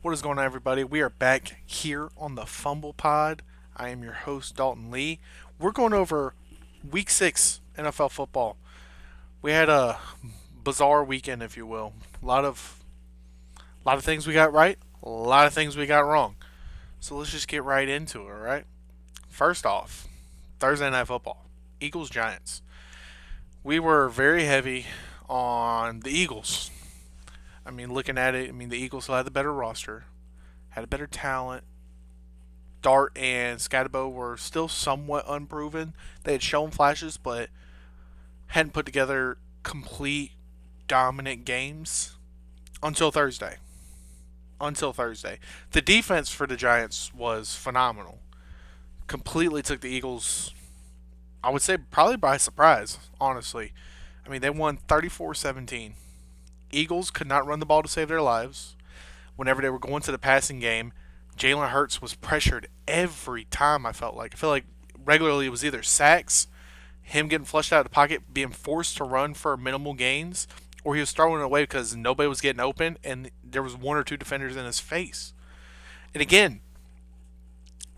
What is going on, everybody? We are back here on the Fumble Pod. I am your host, Dalton Lee. We're going over Week 6 NFL football. We had a bizarre weekend, if you will. A lot of things we got right, a lot of things we got wrong. So let's just get right into it, all right? First off, Thursday Night Football. Eagles Giants. We were very heavy on the Eagles. Looking at it, the Eagles still had the better roster, had a better talent. Dart and Scatabo were still somewhat unproven. They had shown flashes, but hadn't put together complete dominant games until Thursday. The defense for the Giants was phenomenal. Completely took the Eagles, I would say, probably by surprise, honestly. They won 34-17. Eagles could not run the ball to save their lives. Whenever they were going to the passing game, Jalen Hurts was pressured every time. I feel like regularly it was either sacks, him getting flushed out of the pocket, being forced to run for minimal gains, or he was throwing it away because nobody was getting open and there was one or two defenders in his face. And again,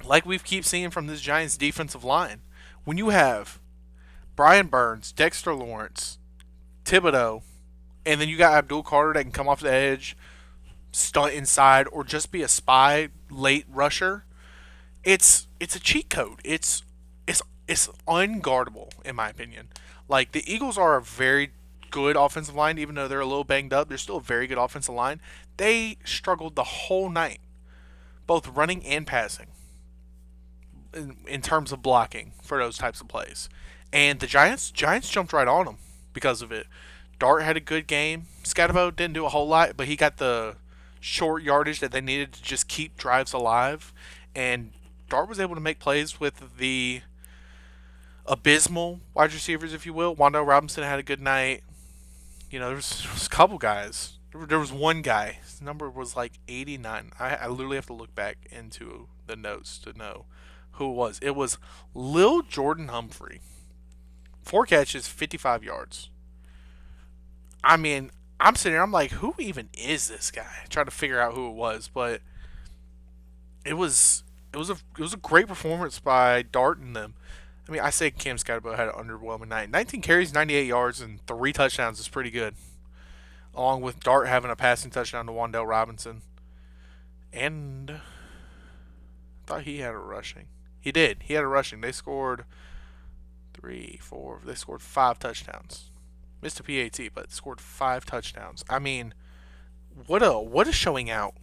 like we keep seeing from this Giants defensive line, when you have Brian Burns, Dexter Lawrence, Thibodeau, and then you got Abdul Carter that can come off the edge, stunt inside, or just be a spy late rusher, it's a cheat code. It's unguardable in my opinion. Like, the Eagles are a very good offensive line, even though they're a little banged up. They're still a very good offensive line. They struggled the whole night, both running and passing, in terms of blocking for those types of plays. And the Giants jumped right on them because of it. Dart had a good game. Scatabo didn't do a whole lot, but he got the short yardage that they needed to just keep drives alive. And Dart was able to make plays with the abysmal wide receivers, if you will. Wando Robinson had a good night. There was a couple guys. There was one guy. His number was like 89. I literally have to look back into the notes to know who it was. It was Lil Jordan Humphrey. 4 catches, 55 yards. I'm sitting here, I'm like, who even is this guy? Trying to figure out who it was, but it was a great performance by Dart and them. I say Cam Scatterbo had an underwhelming night. 19 carries, 98 yards, and 3 touchdowns is pretty good. Along with Dart having a passing touchdown to Wandell Robinson. And I thought he had a rushing. He did. He had a rushing. They scored three, four. They scored 5 touchdowns. Missed a PAT, but scored 5 touchdowns. What a showing out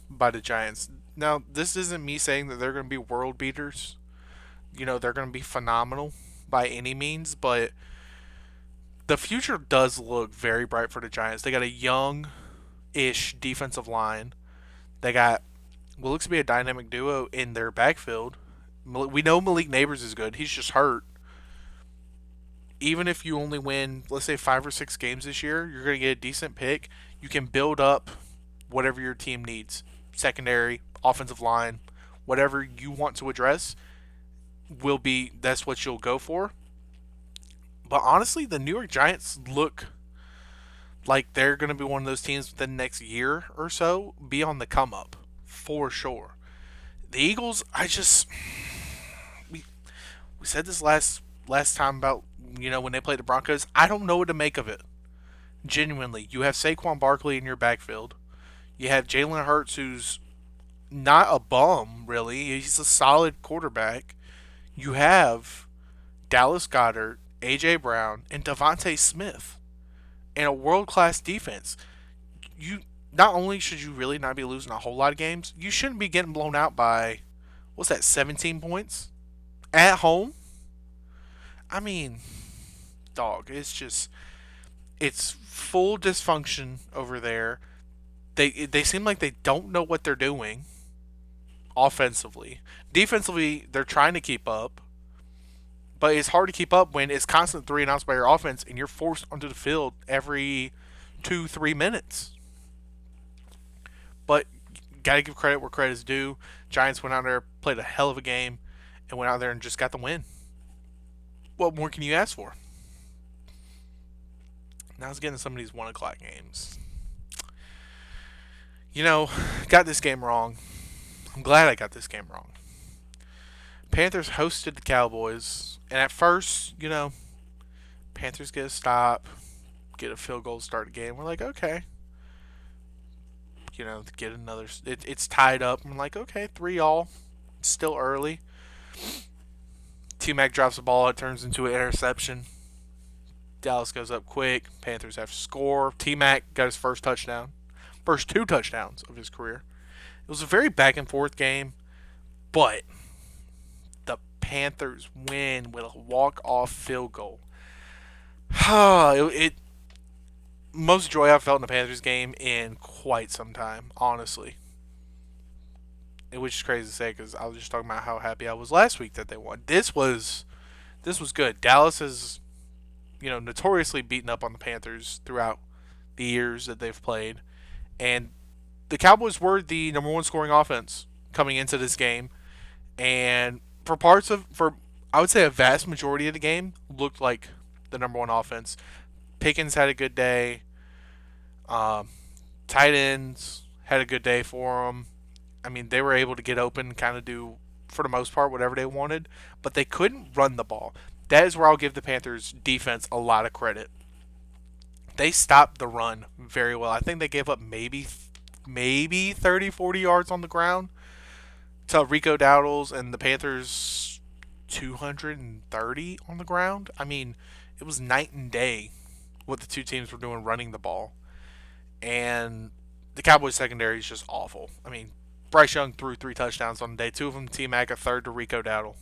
by the Giants. Now, this isn't me saying that they're going to be world beaters. They're going to be phenomenal by any means, but the future does look very bright for the Giants. They got a young-ish defensive line. They got what looks to be a dynamic duo in their backfield. We know Malik Neighbors is good. He's just hurt. Even if you only win, let's say, 5 or 6 games this year, you're going to get a decent pick. You can build up whatever your team needs: secondary, offensive line, whatever you want to address. That's what you'll go for. But honestly, the New York Giants look like they're going to be one of those teams within the next year or so be on the come up for sure. The Eagles, we said this last time about when they played the Broncos. I don't know what to make of it. Genuinely, you have Saquon Barkley in your backfield. You have Jalen Hurts, who's not a bum really. He's a solid quarterback. You have Dallas Goddard, AJ Brown, and Devontae Smith, and a world class defense. You Not only should you really not be losing a whole lot of games, you shouldn't be getting blown out by, what's that, 17 points at home. I mean, dog, it's full dysfunction over there. They seem like they don't know what they're doing offensively. Defensively, they're trying to keep up, but it's hard to keep up when it's constant three and outs by your offense and you're forced onto the field every 2-3 minutes. But gotta give credit where credit's due. Giants went out there, played a hell of a game, and went out there and just got the win. What more can you ask for? Now let's get into some of these 1 o'clock games. You know, got this game wrong. I'm glad I got this game wrong. Panthers hosted the Cowboys, and at first, Panthers get a stop, get a field goal, start the game. We're like, okay, get another. It's tied up. I'm like, okay, 3-all. It's still early. T Mac drops the ball. It turns into an interception. Dallas goes up quick. Panthers have to score. T Mac got his first touchdown, first two touchdowns of his career. It was a very back and forth game, but the Panthers win with a walk off field goal. it most joy I've felt in a Panthers game in quite some time, honestly. Which is crazy to say because I was just talking about how happy I was last week that they won. This was good. Dallas has notoriously beaten up on the Panthers throughout the years that they've played, and the Cowboys were the number one scoring offense coming into this game, and for I would say a vast majority of the game looked like the number one offense. Pickens had a good day. Um, Tight ends had a good day for them. I mean, they were able to get open, kind of do for the most part whatever they wanted, but they couldn't run the ball. That is where I'll give the Panthers defense a lot of credit. They stopped the run very well. I think they gave up maybe 30, 40 yards on the ground to Rico Dowdles and the Panthers 230 on the ground. I mean, it was night and day what the two teams were doing running the ball. And the Cowboys secondary is just awful. I mean, Bryce Young threw 3 touchdowns on the day, two of them to T Mac, a third to Rico Dowdle.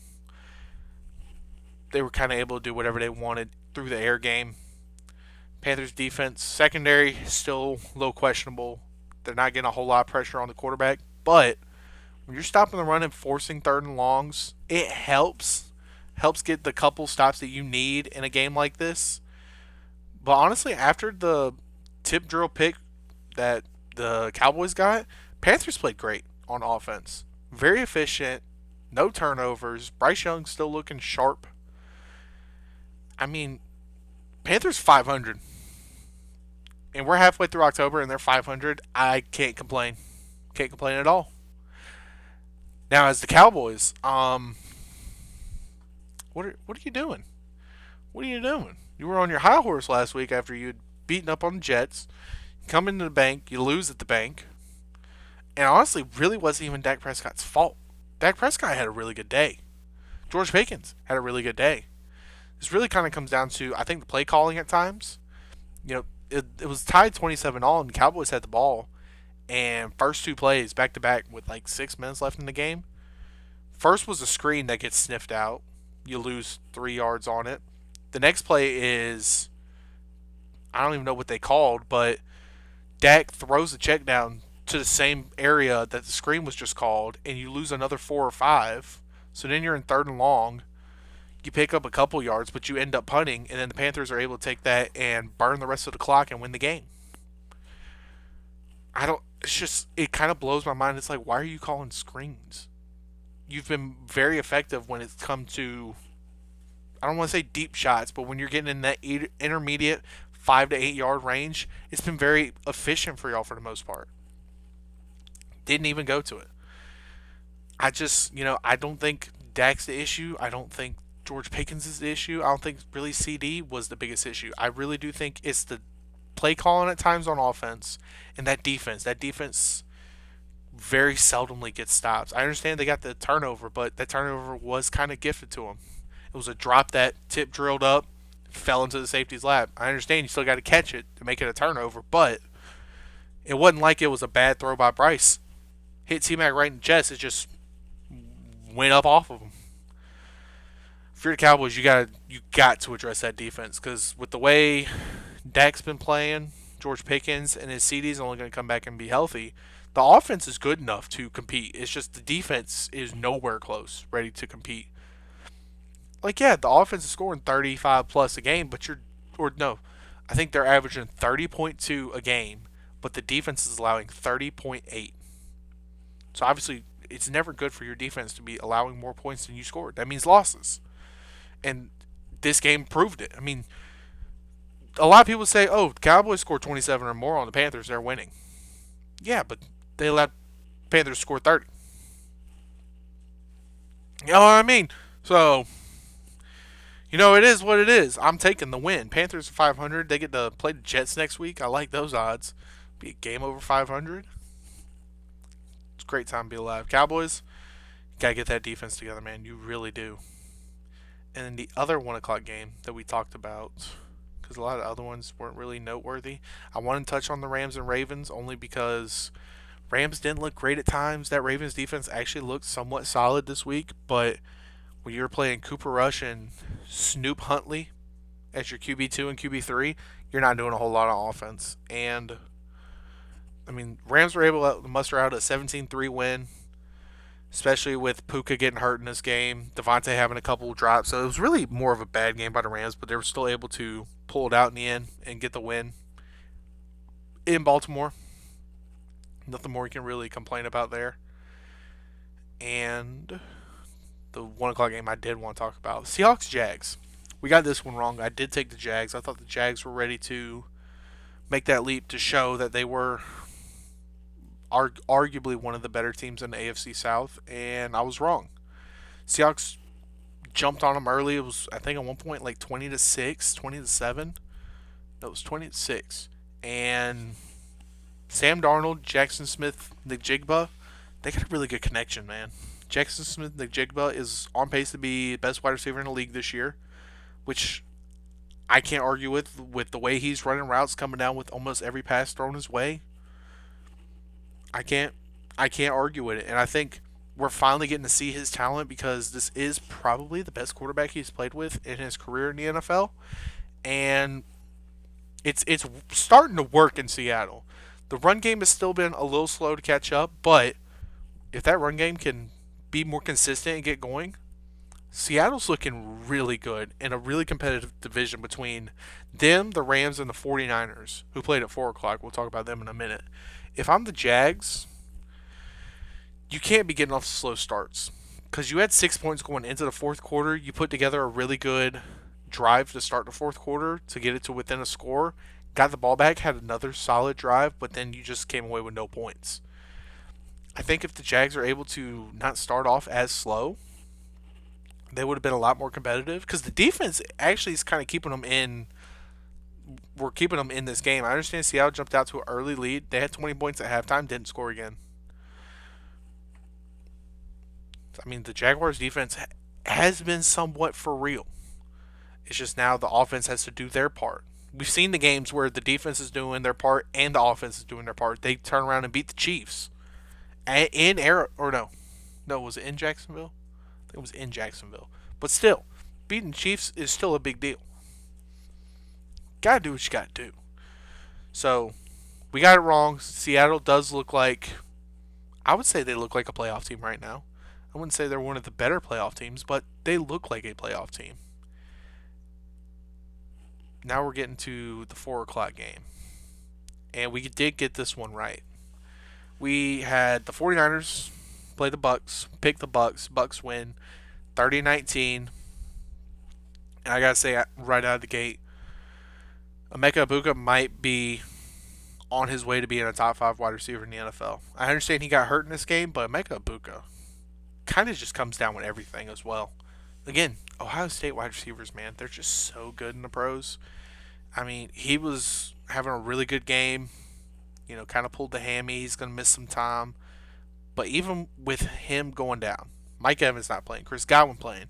They were kind of able to do whatever they wanted through the air game. Panthers defense secondary still a little questionable. They're not getting a whole lot of pressure on the quarterback, but when you're stopping the run and forcing third and longs, it helps get the couple stops that you need in a game like this. But honestly, after the tip drill pick that the Cowboys got, Panthers played great on offense. Very efficient, no turnovers. Bryce Young still looking sharp. I mean, Panthers 500, and we're halfway through October, and they're 500. I can't complain. Can't complain at all. Now, as the Cowboys, what are you doing? What are you doing? You were on your high horse last week after you'd beaten up on the Jets. You come into the bank, you lose at the bank, and honestly, really wasn't even Dak Prescott's fault. Dak Prescott had a really good day. George Pickens had a really good day. This really kind of comes down to, I think, the play calling at times. It was tied 27-all, and the Cowboys had the ball. And first two plays back to back with like 6 minutes left in the game. First was a screen that gets sniffed out. You lose 3 yards on it. The next play is, I don't even know what they called, but Dak throws the check down to the same area that the screen was just called, and you lose another 4 or 5. So then you're in third and long. You pick up a couple yards, but you end up punting, and then the Panthers are able to take that and burn the rest of the clock and win the game. I don't. It's just, it kind of blows my mind. It's like, why are you calling screens? You've been very effective when it's come to, I don't want to say deep shots, but when you're getting in that intermediate 5 to 8 yard range, it's been very efficient for y'all for the most part. Didn't even go to it. I don't think Dak's the issue. I don't think George Pickens is the issue. I don't think really CD was the biggest issue. I really do think it's the play calling at times on offense and that defense. That defense very seldomly gets stops. I understand they got the turnover, but that turnover was kind of gifted to them. It was a drop that tip drilled up, fell into the safety's lap. I understand you still got to catch it to make it a turnover, but it wasn't like it was a bad throw by Bryce. Hit T Mac right in the chest. It just went up off of him. If you're the Cowboys, you got to address that defense because with the way Dak's been playing, George Pickens and his CD's only going to come back and be healthy. The offense is good enough to compete. It's just the defense is nowhere close ready to compete. Like, yeah, the offense is scoring 35 plus a game, but I think they're averaging 30.2 a game, but the defense is allowing 30.8. So obviously, it's never good for your defense to be allowing more points than you scored. That means losses. And this game proved it. I mean, a lot of people say, oh, the Cowboys scored 27 or more on the Panthers, they're winning. Yeah, but They let Panthers score 30. You know what I mean? So, it is what it is. I'm taking the win. Panthers are 500. They get to play the Jets next week. I like those odds. Be a game over 500. It's a great time to be alive. Cowboys, gotta get that defense together, man. You really do. And then the other 1 o'clock game that we talked about, because a lot of other ones weren't really noteworthy. I want to touch on the Rams and Ravens only because Rams didn't look great at times. That Ravens defense actually looked somewhat solid this week, but when you're playing Cooper Rush and Snoop Huntley as your QB2 and QB3, you're not doing a whole lot of offense. And I mean, Rams were able to muster out a 17-3 win, especially with Puka getting hurt in this game, Devontae having a couple of drops. So it was really more of a bad game by the Rams, but they were still able to pull it out in the end and get the win in Baltimore. Nothing more you can really complain about there. And the 1 o'clock game I did want to talk about Seahawks Jags. We got this one wrong. I did take the Jags. I thought the Jags were ready to make that leap to show that they were arguably one of the better teams in the AFC South, and I was wrong. Seahawks jumped on them early. It was, I think, at one point like 20-6, 20-7. No, it was 20-6, and Sam Darnold, Jackson Smith, Njigba, they got a really good connection, man. Jackson Smith Njigba is on pace to be the best wide receiver in the league this year, which I can't argue with the way he's running routes, coming down with almost every pass thrown his way. I can't I can't argue with it, and I think we're finally getting to see his talent because this is probably the best quarterback he's played with in his career in the NFL, and it's starting to work in Seattle. The run game has still been a little slow to catch up, but if that run game can be more consistent and get going, Seattle's looking really good in a really competitive division between them, the Rams, and the 49ers, who played at 4 o'clock. We'll talk about them in a minute. If I'm the Jags, you can't be getting off slow starts because you had 6 points going into the fourth quarter. You put together a really good drive to start the fourth quarter to get it to within a score. Got the ball back, had another solid drive, but then you just came away with no points. I think if the Jags are able to not start off as slow, they would have been a lot more competitive because the defense actually is kind of keeping them in. We're keeping them in this game. I understand Seattle jumped out to an early lead. They had 20 points at halftime, didn't score again. I mean, the Jaguars' defense has been somewhat for real. It's just now the offense has to do their part. We've seen the games where the defense is doing their part and the offense is doing their part. They turn around and beat the Chiefs in air or no, was it in Jacksonville? I think it was in Jacksonville. But still, beating the Chiefs is still a big deal. Gotta do what you gotta do. So we got it wrong. Seattle does look like, I would say they look like a playoff team right now. I wouldn't say they're one of the better playoff teams, but they look like a playoff team. Now we're getting to the 4 o'clock game. And we did get this one right. We had the 49ers play the Bucks, pick the Bucks. Bucks win 30-19. And I got to say right out of the gate, Emeka Ibuka might be on his way to being a top 5 wide receiver in the NFL. I understand he got hurt in this game, but Emeka Ibuka kind of just comes down with everything as well. Again, Ohio State wide receivers, man, they're just so good in the pros. I mean, he was having a really good game. Kind of pulled the hammy. He's going to miss some time. But even with him going down, Mike Evans not playing, Chris Godwin playing,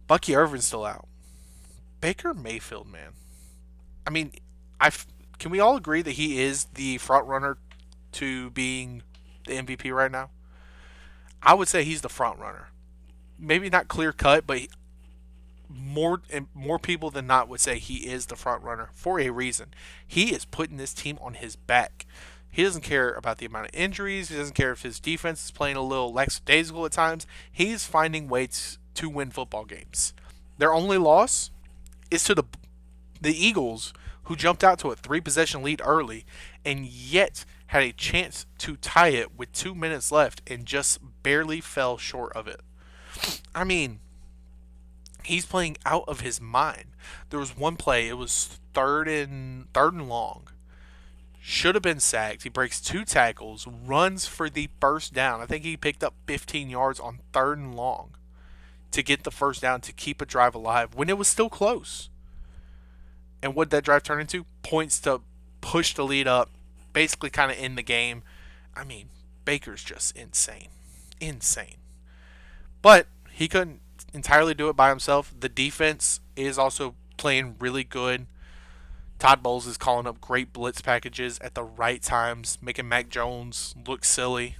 Bucky Irvin's still out. Baker Mayfield, man. I mean, can we all agree that he is the front runner to being the MVP right now? I would say he's the front runner. Maybe not clear cut, but more people than not would say he is the front runner for a reason. He is putting this team on his back. He doesn't care about the amount of injuries. He doesn't care if his defense is playing a little lackadaisical at times. He's finding ways to win football games. Their only loss is to the Eagles, who jumped out to a 3-possession lead early and yet had a chance to tie it with 2 minutes left and just barely fell short of it. I mean, he's playing out of his mind. There was one play, it was third and long. should have been sacked. He breaks two tackles, runs for the first down. I think he picked up 15 yards on third and long to get the first down to keep a drive alive when it was still close. And what that drive turned into? Points to push the lead up, basically kind of in the game. I mean, Baker's just insane. Insane. But he couldn't entirely do it by himself. The defense is also playing really good. Todd Bowles is calling up great blitz packages at the right times, making Mac Jones look silly,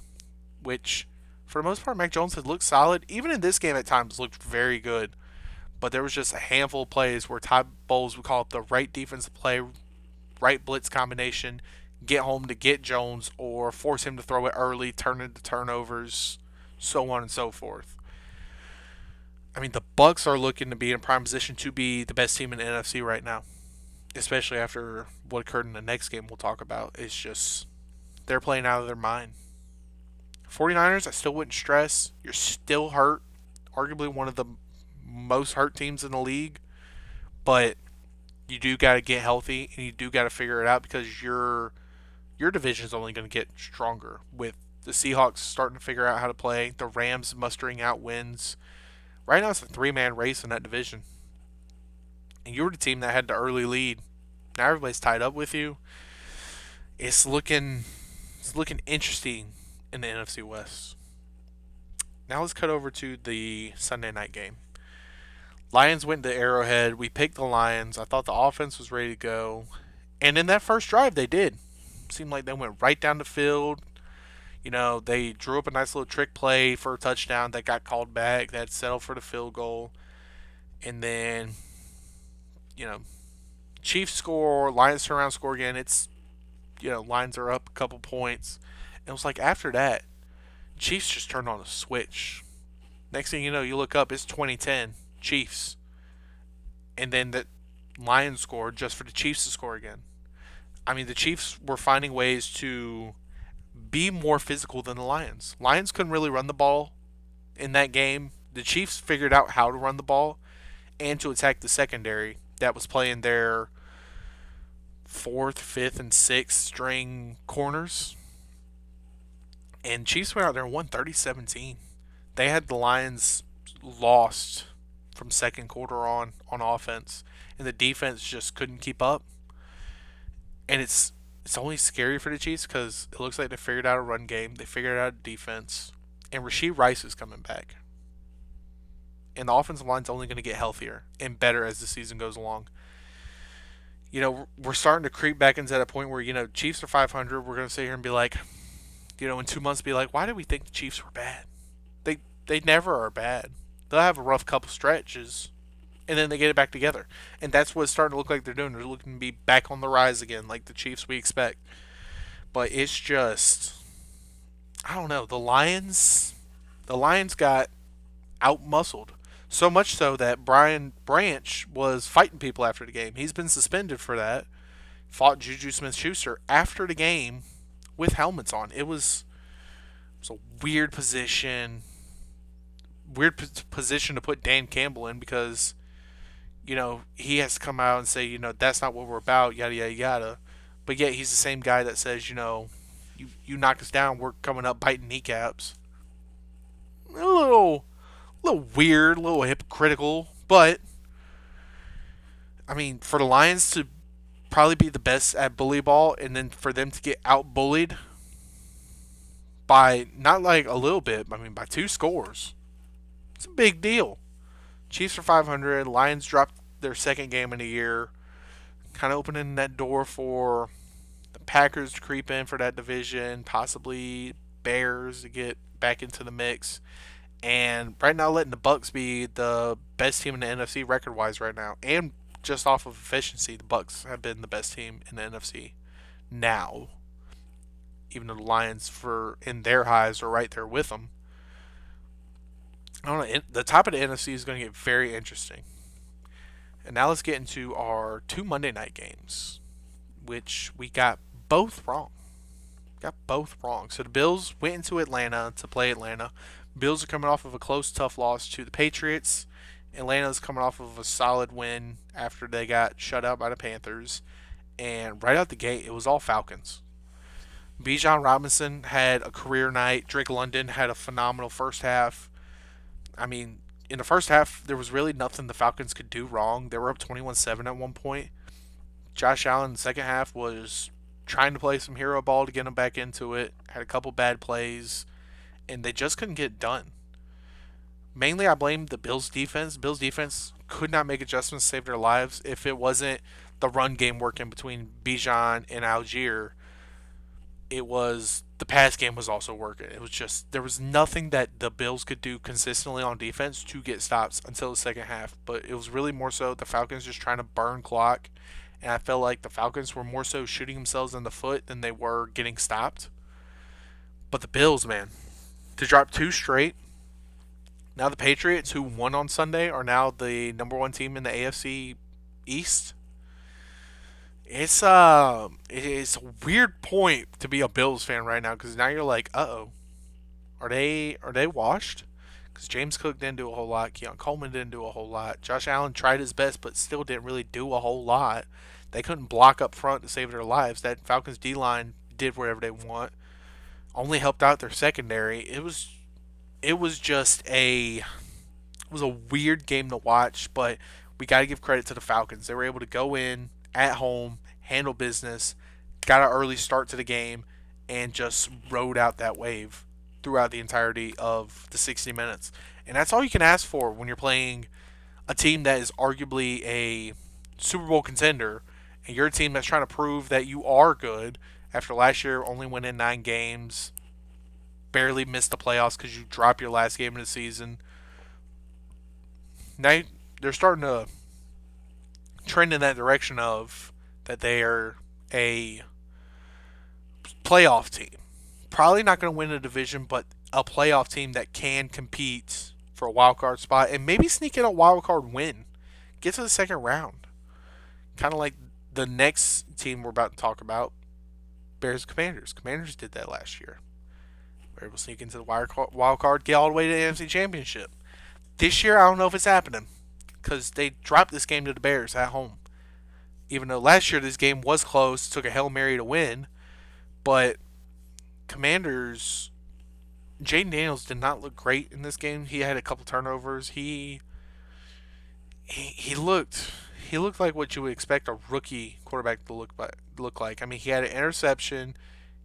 which for the most part Mac Jones has looked solid. Even in this game at times looked very good. But there was just a handful of plays where Todd Bowles would call up the right defensive play, right blitz combination, get home to get Jones, or force him to throw it early, turn into turnovers, so on and so forth. I mean, the Bucks are looking to be in prime position to be the best team in the NFC right now, especially after what occurred in the next game we'll talk about. It's just they're playing out of their mind. 49ers, I still wouldn't stress. You're still hurt. Arguably one of the most hurt teams in the league. But you do got to get healthy and you do got to figure it out because your division is only going to get stronger with the Seahawks starting to figure out how to play, the Rams mustering out wins. Right now it's a three-man race in that division. And you were the team that had the early lead. Now everybody's tied up with you. It's looking interesting in the NFC West. Now let's cut over to the Sunday night game. Lions went to Arrowhead. We picked the Lions. I thought the offense was ready to go. And in that first drive, they did. Seemed like they went right down the field. They drew up a nice little trick play for a touchdown that got called back. That settled for the field goal. And then, you know, Chiefs score. Lions turn around, score again. Lions are up a couple points. And it was like after that, Chiefs just turned on a switch. Next thing you know, you look up, it's 2010. Chiefs. And then the Lions scored just for the Chiefs to score again. I mean, the Chiefs were finding ways to be more physical than the Lions. Lions couldn't really run the ball in that game. The Chiefs figured out how to run the ball and to attack the secondary that was playing their fourth, fifth, and sixth string corners. And Chiefs went out there and won 30-17. They had the Lions lost from second quarter on offense, and the defense just couldn't keep up. And it's only scary for the Chiefs because it looks like they figured out a run game, they figured out a defense, and Rashee Rice is coming back. And the offensive line's only going to get healthier and better as the season goes along. We're starting to creep back into that point where, Chiefs are 500. We're going to sit here and be like, in 2 months be like, why did we think the Chiefs were bad? They never are bad. They'll have a rough couple stretches, and then they get it back together. And that's what it's starting to look like they're doing. They're looking to be back on the rise again, like the Chiefs we expect. But it's just, I don't know. The Lions got out-muscled. So much so that Brian Branch was fighting people after the game. He's been suspended for that. Fought Juju Smith-Schuster after the game with helmets on. It was a weird position. Position to put Dan Campbell in because, he has to come out and say, that's not what we're about, yada, yada, yada. But yet he's the same guy that says, you knock us down, we're coming up biting kneecaps. A little weird, a little hypocritical, but, I mean, for the Lions to probably be the best at bully ball and then for them to get out-bullied by, not like a little bit, I mean, by 2 scores. It's a big deal. Chiefs are 500. Lions dropped their second game in a year. Kind of opening that door for the Packers to creep in for that division. Possibly Bears to get back into the mix. And right now letting the Bucks be the best team in the NFC record-wise right now. And just off of efficiency, the Bucks have been the best team in the NFC now. Even though the Lions, in their highs, are right there with them. I don't know. The top of the NFC is going to get very interesting. And now let's get into our 2 Monday night games, which we got both wrong. So the Bills went into Atlanta to play Atlanta. Bills are coming off of a close, tough loss to the Patriots. Atlanta's coming off of a solid win after they got shut out by the Panthers. and right out the gate, it was all Falcons. Bijan Robinson had a career night. Drake London had a phenomenal first half. I mean, in the first half, there was really nothing the Falcons could do wrong. They were up 21-7 at one point. Josh Allen, in the second half, was trying to play some hero ball to get him back into it. Had a couple bad plays, and they just couldn't get it done. Mainly, I blame the Bills defense. Bills defense could not make adjustments to save their lives. If it wasn't the run game working between Bijan and Algier, it was the pass game was also working. It was just there was nothing that the Bills could do consistently on defense to get stops until the second half. But it was really more so the Falcons just trying to burn clock, and I felt like the Falcons were more so shooting themselves in the foot than they were getting stopped. But the Bills, man, to drop two straight. Now the Patriots, who won on Sunday, are now the number one team in the AFC East. It's a weird point to be a Bills fan right now because now you're like, oh, are they washed? Because James Cook didn't do a whole lot, Keon Coleman didn't do a whole lot, Josh Allen tried his best but still didn't really do a whole lot. They couldn't block up front to save their lives. That Falcons D line did whatever they want. Only helped out their secondary. It was just it was a weird game to watch, but we got to give credit to the Falcons. They were able to go in at home, handle business, got an early start to the game, and just rode out that wave throughout the entirety of the 60 minutes. And that's all you can ask for when you're playing a team that is arguably a Super Bowl contender, and you're a team that's trying to prove that you are good after last year only winning 9 games, barely missed the playoffs because you dropped your last game of the season. Now they're starting to trend in that direction of that they are a playoff team. Probably not going to win a division, but a playoff team that can compete for a wild card spot and maybe sneak in a wild card win. Get to the second round. Kind of like the next team we're about to talk about, Bears Commanders. Commanders did that last year. They were able to sneak into the wild card, get all the way to the NFC Championship. This year, I don't know if it's happening because they dropped this game to the Bears at home. Even though last year this game was close, took a Hail Mary to win, but Commanders, Jaden Daniels did not look great in this game. He had a couple turnovers. He looked like what you would expect a rookie quarterback to look like. I mean, he had an interception,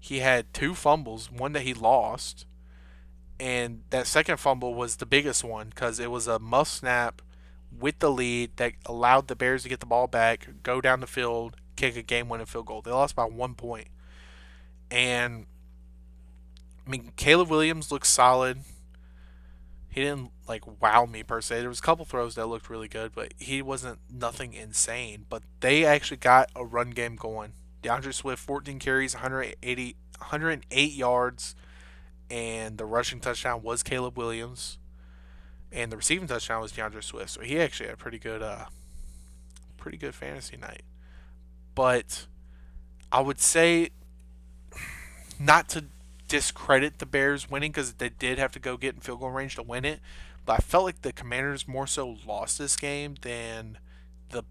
he had two fumbles, one that he lost, and that second fumble was the biggest one because it was a muff snap with the lead that allowed the Bears to get the ball back, go down the field, kick a game-winning field goal. They lost by 1 point, and I mean, Caleb Williams looks solid. He didn't like wow me per se. There was a couple throws that looked really good, but he wasn't nothing insane. But they actually got a run game going. DeAndre Swift, 14 carries, 108 yards, and the rushing touchdown was Caleb Williams, and the receiving touchdown was DeAndre Swift. So he actually had a pretty good fantasy night. But I would say not to discredit the Bears winning because they did have to go get in field goal range to win it. But I felt like the Commanders more so lost this game than the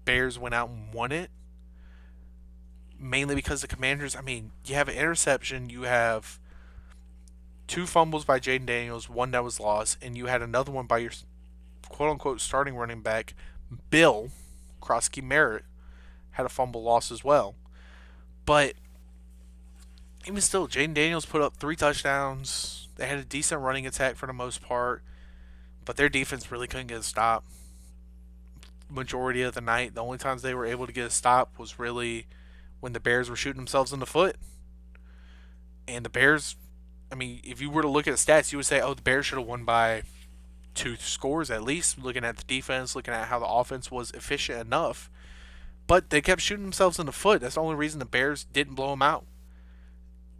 Bears went out and won it. Mainly because the Commanders, I mean, you have an interception, you have two fumbles by Jaden Daniels, one that was lost, and you had another one by your quote unquote starting running back, Bill Krosky Merritt, had a fumble loss as well. But even still, Jaden Daniels put up 3 touchdowns. They had a decent running attack for the most part, but their defense really couldn't get a stop. Majority of the night, the only times they were able to get a stop was really when the Bears were shooting themselves in the foot. And the Bears, I mean, if you were to look at the stats, you would say, oh, the Bears should have won by 2 scores at least, looking at the defense, looking at how the offense was efficient enough. But they kept shooting themselves in the foot. That's the only reason the Bears didn't blow them out.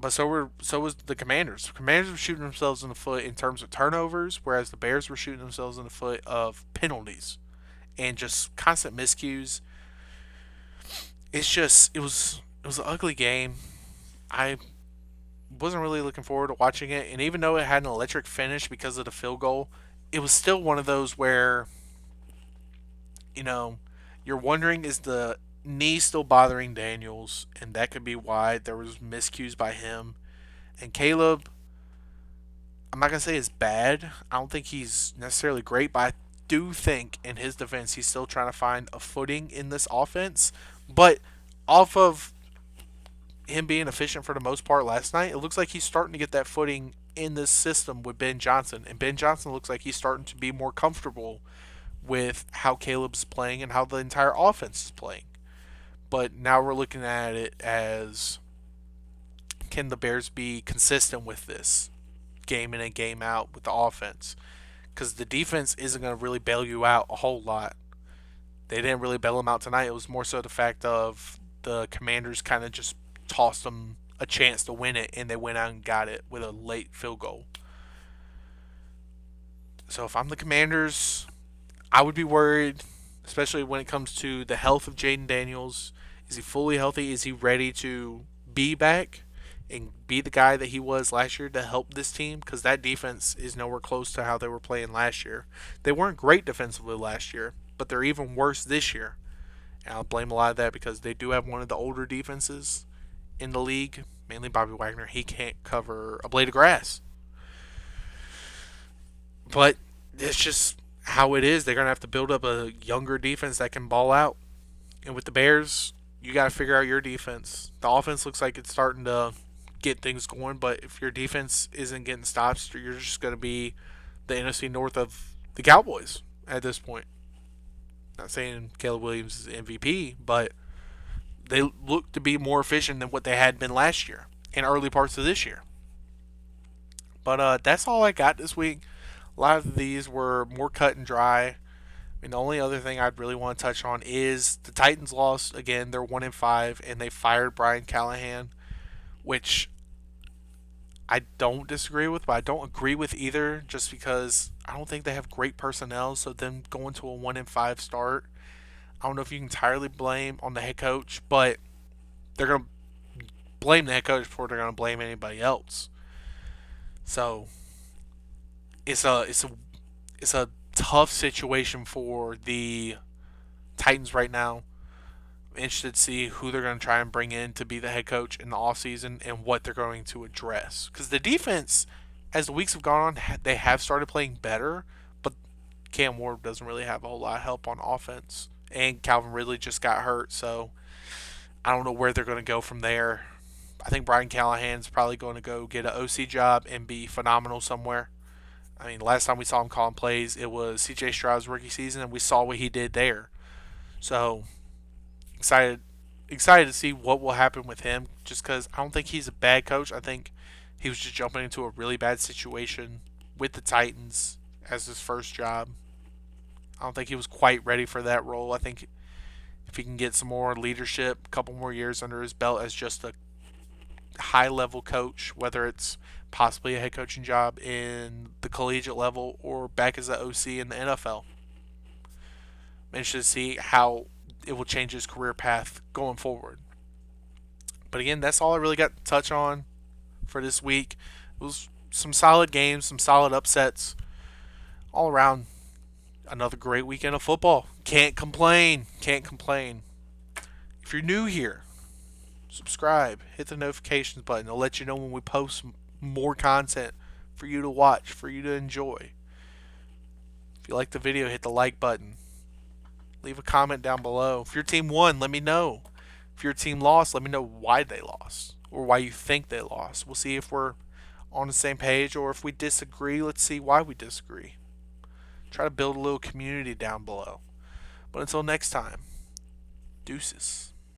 But so was the Commanders. The Commanders were shooting themselves in the foot in terms of turnovers, whereas the Bears were shooting themselves in the foot of penalties and just constant miscues. It was an ugly game. I wasn't really looking forward to watching it, and even though it had an electric finish because of the field goal, it was still one of those where you know you're wondering, is the knee still bothering Daniels, and that could be why there was miscues by him. And Caleb, I'm not gonna say is bad. I don't think he's necessarily great, but I do think in his defense he's still trying to find a footing in this offense. But off of him being efficient for the most part last night, it looks like he's starting to get that footing in this system with Ben Johnson. And Ben Johnson looks like he's starting to be more comfortable with how Caleb's playing and how the entire offense is playing. But now we're looking at it as, can the Bears be consistent with this game in and game out with the offense? Because the defense isn't going to really bail you out a whole lot. They didn't really bail them out tonight. It was more so the fact of the Commanders kind of just tossed them a chance to win it, and they went out and got it with a late field goal. So if I'm the Commanders, I would be worried, especially when it comes to the health of Jaden Daniels. Is he fully healthy? Is he ready to be back and be the guy that he was last year to help this team? Because that defense is nowhere close to how they were playing last year. They weren't great defensively last year, but they're even worse this year. And I'll blame a lot of that because they do have one of the older defenses in the league, mainly Bobby Wagner. He can't cover a blade of grass. But it's just how it is. They're going to have to build up a younger defense that can ball out. And with the Bears, you got to figure out your defense. The offense looks like it's starting to get things going, but if your defense isn't getting stops, you're just going to be the NFC North of the Cowboys at this point. Not saying Caleb Williams is MVP, but they look to be more efficient than what they had been last year and early parts of this year. But that's all I got this week. A lot of these were more cut and dry. I mean, the only other thing I'd really want to touch on is the Titans lost again. They're 1-5, and they fired Brian Callahan, which I don't disagree with, but I don't agree with either. Just because I don't think they have great personnel. So them going to a 1-5 start, I don't know if you can entirely blame on the head coach, but they're gonna blame the head coach before they're gonna blame anybody else. So it's a tough situation for the Titans right now. I'm interested to see who they're going to try and bring in to be the head coach in the offseason and what they're going to address. Because the defense, as the weeks have gone on, they have started playing better, but Cam Ward doesn't really have a whole lot of help on offense. And Calvin Ridley just got hurt, so I don't know where they're going to go from there. I think Brian Callahan's probably going to go get an OC job and be phenomenal somewhere. I mean, last time we saw him calling plays, it was C.J. Stroud's rookie season, and we saw what he did there. So excited, excited to see what will happen with him. Just because I don't think he's a bad coach. I think he was just jumping into a really bad situation with the Titans as his first job. I don't think he was quite ready for that role. I think if he can get some more leadership, a couple more years under his belt as just a high level coach, whether it's possibly a head coaching job in the collegiate level or back as an OC in the NFL. I'm interested to see how it will change his career path going forward. But again, that's all I really got to touch on for this week. It was some solid games, some solid upsets. All around, another great weekend of football. Can't complain. Can't complain. If you're new here, subscribe, hit the notifications button. It'll let you know when we post more content for you to watch, for you to enjoy. If you like the video, hit the like button. Leave a comment down below. If your team won, let me know. If your team lost, let me know why they lost or why you think they lost. We'll see if we're on the same page, or if we disagree, let's see why we disagree. Try to build a little community down below. But until next time, deuces.